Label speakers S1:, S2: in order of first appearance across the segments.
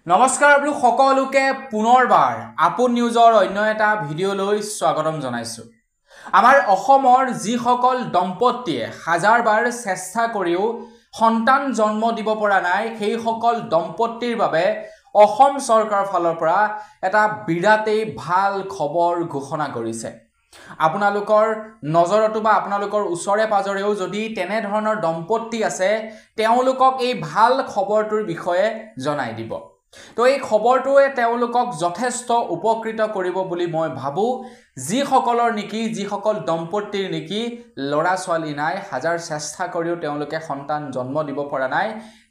S1: নমস্কাৰ আপোনালোক সকলোকে পুনৰবাৰ আপোন নিউজৰ অন্য এটা ভিডিঅ'লৈ স্বাগতম জনাইছো। আমাৰ অসমৰ যিসকল দম্পতীয়ে হাজাৰবাৰ চেষ্টা কৰিও সন্তান জন্ম দিব পৰা নাই সেই সকল দম্পতীৰ বাবে অসম চৰকাৰৰ ফালৰ পৰা এটা বিৰাটেই ভাল খবৰ ঘোষণা কৰিছে। আপোনালোকৰ নজৰতো বা আপোনালোকৰ ওচৰে পাজৰেও যদি তেনে ধৰণৰ দম্পতী আছে তেওঁলোকক এই ভাল খবৰটোৰ বিষয়ে জনাই দিব। তো এই খবৰটোৱে তেওঁলোকক যথেষ্ট উপকৃত কৰিব বুলি মই ভাবো। যিসকল দম্পতীৰ নেকি ল'ৰা ছোৱালী নাই, হাজাৰ চেষ্টা কৰিও তেওঁলোকে সন্তান জন্ম দিব পৰা নাই,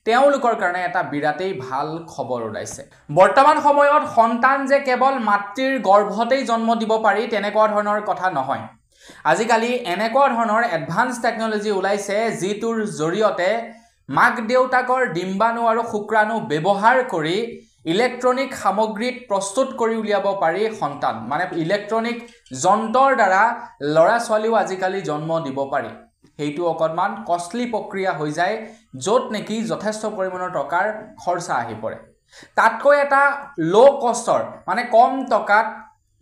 S1: তেওঁলোকৰ কাৰণে এটা বিৰাটেই ভাল খবৰ ওলাইছে। বৰ্তমান সময়ত সন্তান যে কেৱল মাতৃৰ গৰ্ভতেই জন্ম দিব পাৰি তেনেকুৱা ধৰণৰ কথা নহয়। আজিকালি এনেকুৱা ধৰণৰ এডভান্স টেকনলজি ওলাইছে যিটোৰ জৰিয়তে মাক দেউতাকৰ ডিম্বাণু আৰু শুক্ৰাণু ব্যৱহাৰ কৰি ইলেক্ট্ৰনিক সামগ্ৰীত প্ৰস্তুত কৰি উলিয়াব পাৰি সন্তান, মানে ইলেক্ট্ৰনিক যন্ত্ৰৰ দ্বাৰা ল'ৰা ছোৱালীও আজিকালি জন্ম দিব পাৰি। সেইটো অকণমান কষ্টলি প্ৰক্ৰিয়া হৈ যায়, য'ত নেকি যথেষ্ট পৰিমাণৰ টকাৰ খৰচা আহি পৰে। তাতকৈ এটা ল' কষ্টৰ মানে কম টকাত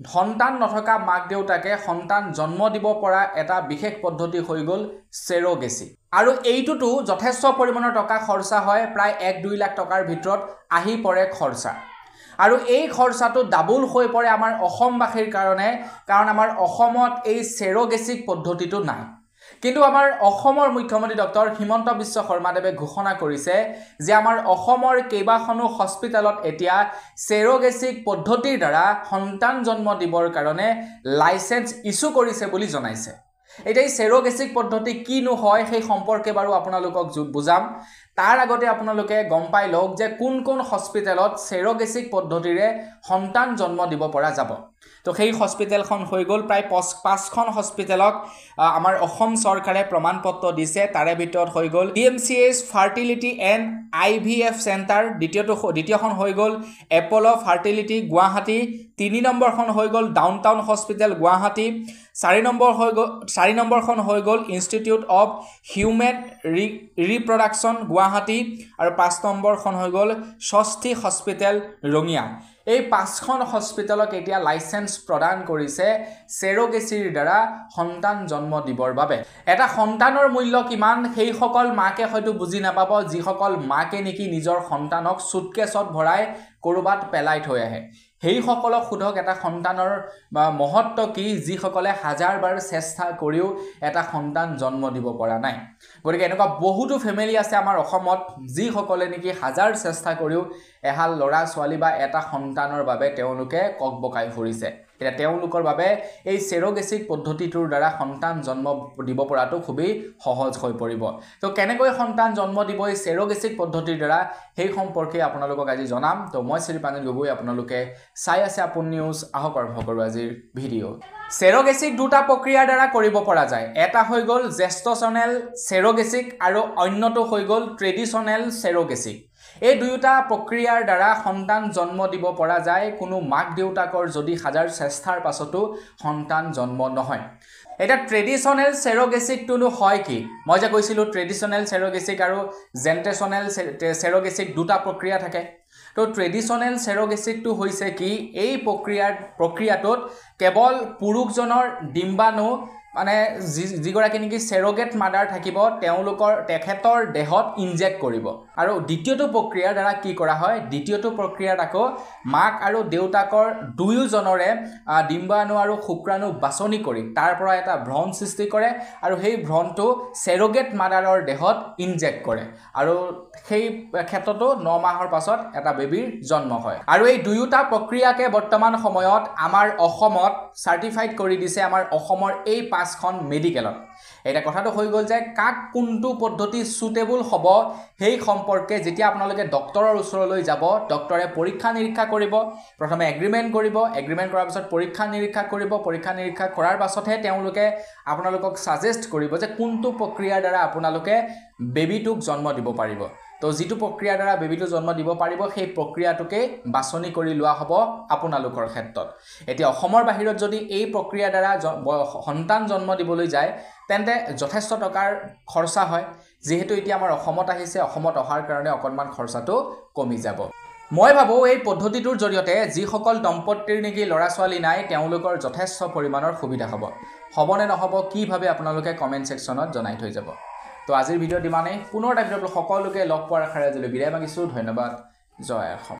S1: সন্তান নথকা মাক দেউতাকে সন্তান জন্ম দিব পৰা এটা বিশেষ পদ্ধতি হৈ গ'ল চেৰ'গেচি। আৰু এইটোতো যথেষ্ট পৰিমাণৰ টকা খৰচা হয়, প্ৰায় 1-2 লাখ টকাৰ ভিতৰত আহি পৰে খৰচা। আৰু এই খৰচাটো ডাবল হৈ পৰে আমাৰ অসমবাসীৰ কাৰণে, কাৰণ আমাৰ অসমত এই চেৰ'গেচিক পদ্ধতিটো নাই। কিন্তু আমাৰ অসমৰ মুখ্যমন্ত্ৰী ডক্টৰ হিমন্ত বিশ্ব শৰ্মাদেৱে ঘোষণা কৰিছে যে আমাৰ অসমৰ কেইবাখনো হস্পিটেলত এতিয়া চেৰ'গেচিক পদ্ধতিৰ দ্বাৰা সন্তান জন্ম দিবৰ কাৰণে লাইচেন্স ইছ্যু কৰিছে বুলি জনাইছে। এতিয়া এই চেৰ'গেচিক পদ্ধতি কিনো হয় সেই সম্পৰ্কে বাৰু আপোনালোকক বুজাম। তাৰ আগতে আপোনালোকে গম পাই লওক যে কোন কোন হস্পিটেলত চেৰ'গেচিক পদ্ধতিৰে সন্তান জন্ম দিব পৰা যাব। তো সেই হস্পিটেলখন হৈ গ'ল প্ৰায় 5খন হস্পিটেলক আমাৰ অসম চৰকাৰে প্ৰমাণপত্ৰ দিছে। তাৰে ভিতৰত হৈ গ'ল DMCH fertility and IVF centre, দ্বিতীয়খন হৈ গ'ল এপ'ল' ফাৰ্টিলিটি গুৱাহাটী, 3 নম্বৰখন হৈ গ'ল ডাউনটাউন হস্পিটেল গুৱাহাটী, 4 নম্বৰখন হৈ গ'ল institute of human reproduction Guwahati, আৰু 5 নম্বৰখন হৈ গ'ল ষষ্ঠী হস্পিটেল ৰঙিয়া। এই 5খন হস্পিটেলক এতিয়া লাইচেন্স প্ৰদান কৰিছে চেৰ'গেচিৰ দ্বাৰা সন্তান জন্ম দিবৰ বাবে। এটা সন্তানৰ মূল্য কিমান সেইসকল মাকে হয়তো বুজি নাপাব, যিসকল মাকে নেকি নিজৰ সন্তানক চুটকেছত ভৰাই ক'ৰবাত পেলাই থৈ আহে। সেইসকলক সোধক এটা সন্তানৰ মহত্ব কি, যিসকলে হাজাৰবাৰ চেষ্টা কৰিও এটা সন্তান জন্ম দিব পৰা নাই। গতিকে এনেকুৱা বহুতো ফেমিলি আছে আমাৰ অসমত যিসকলে নেকি হাজাৰ চেষ্টা কৰিও এহাল ল'ৰা ছোৱালী বা এটা সন্তানৰ বাবে তেওঁলোকে ককবকাই ফুৰিছে। এতিয়া তেওঁলোকৰ বাবে এই চেৰ'গেচিক পদ্ধতিটোৰ দ্বাৰা সন্তান জন্ম দিব পৰাটো খুবেই সহজ হৈ পৰিব। তো কেনেকৈ সন্তান জন্ম দিব এই চেৰ'গেচিক পদ্ধতিৰ দ্বাৰা সেই সম্পৰ্কে আপোনালোকক আজি জনাম। তো মই শ্ৰীপাঞ্জন গগৈ, আপোনালোকে চাই আছে আপোন নিউজ। আহক আৰম্ভ কৰোঁ আজিৰ ভিডিঅ'। চেৰ'গেচিক দুটা প্ৰক্ৰিয়াৰ দ্বাৰা কৰিব পৰা যায়। এটা হৈ গ'ল জেষ্টেশ্যনেল চেৰ'গেচিক আৰু অন্যটো হৈ গ'ল ট্ৰেডিশ্যনেল চেৰ'গেচিক। এই দুয়োটা প্ৰক্ৰিয়াৰ দ্বাৰা সন্তান জন্ম দিব পৰা যায় কোনো মাক দেউতাকৰ যদি হাজাৰ চেষ্টাৰ পাছতো সন্তান জন্ম নহয়। এতিয়া ট্ৰেডিশ্যনেল চেৰ'গেচিকটোনো হয় কি? মই যে কৈছিলোঁ ট্ৰেডিশ্যনেল চেৰ'গেচিক আৰু জেষ্টেশ্যনেল চেৰ'গেচিক দুটা প্ৰক্ৰিয়া থাকে। তো ট্ৰেডিশ্যনেল চেৰ'গেচিকটো হৈছে কি, এই প্ৰক্ৰিয়াটোত কেৱল পুৰুষজনৰ ডিম্বাণু মানে যিগৰাকী নেকি চেৰ'গেট মাদাৰ থাকিব তেখেতৰ দেহত ইনজেক্ট কৰিব। আৰু দ্বিতীয়টো প্ৰক্ৰিয়াৰ দ্বাৰা কি কৰা হয়, দ্বিতীয়টো প্ৰক্ৰিয়াত আকৌ মাক আৰু দেউতাকৰ দুয়োজনৰে ডিম্বাণু আৰু শুক্ৰাণু বাছনি কৰি তাৰ পৰা এটা ভ্ৰণ সৃষ্টি কৰে, আৰু সেই ভ্ৰণটো চেৰ'গেট মাদাৰৰ দেহত ইনজেক্ট কৰে, আৰু সেই ক্ষেত্ৰতো 9 মাহৰ পাছত এটা বেবীৰ জন্ম হয়। আৰু এই দুয়োটা প্ৰক্ৰিয়াকে বৰ্তমান সময়ত আমাৰ অসমত চাৰ্টিফাইড কৰি দিছে আমাৰ অসমৰ এই 5খন মেডিকেলত। এটা কথাটো হৈ গ'ল যে কাক কোনটো পদ্ধতি সুটেবল হ'ব সেই সম্পৰ্কে যেতিয়া আপোনালোকে ডক্টৰৰ ওচৰলৈ যাব, ডক্টৰে পৰীক্ষা নিৰীক্ষা কৰিব, প্ৰথমে এগ্ৰিমেণ্ট কৰিব, এগ্ৰিমেণ্ট কৰাৰ পাছত পৰীক্ষা নিৰীক্ষা কৰিব, পৰীক্ষা নিৰীক্ষা কৰাৰ পাছতহে তেওঁলোকে আপোনালোকক ছাজেষ্ট কৰিব যে কোনটো প্ৰক্ৰিয়াৰ দ্বাৰা আপোনালোকে বেবীটোক জন্ম দিব পাৰিব। তো যিটো প্ৰক্ৰিয়াৰ দ্বাৰা বেবীটো জন্ম দিব পাৰিব সেই প্ৰক্ৰিয়াটোকে বাছনি কৰি লোৱা হ'ব আপোনালোকৰ ক্ষেত্ৰত। এতিয়া অসমৰ বাহিৰত যদি এই প্ৰক্ৰিয়াৰ দ্বাৰা সন্তান জন্ম দিবলৈ যায় তেন্তে যথেষ্ট টকাৰ খৰচা হয়। যেহেতু এতিয়া আমাৰ অসমত আহিছে, অসমত অহাৰ কাৰণে অকণমান খৰচাটো কমি যাব। মই ভাবোঁ এই পদ্ধতিটোৰ জৰিয়তে যিসকল দম্পতীৰ নেকি ল'ৰা ছোৱালী নাই তেওঁলোকৰ যথেষ্ট পৰিমাণৰ সুবিধা হ'ব নে নহ'ব কি ভাবে আপোনালোকে কমেণ্ট ছেকশ্যনত জনাই থৈ যাব। তো আজিৰ ভিডিঅ'ত ইমানেই, পুনৰ এটা ভিডিঅ'ত সকলোকে লগ পোৱাৰ আশাৰে আজিলৈ বিদায় মাগিছোঁ। ধন্যবাদ। জয় অসম।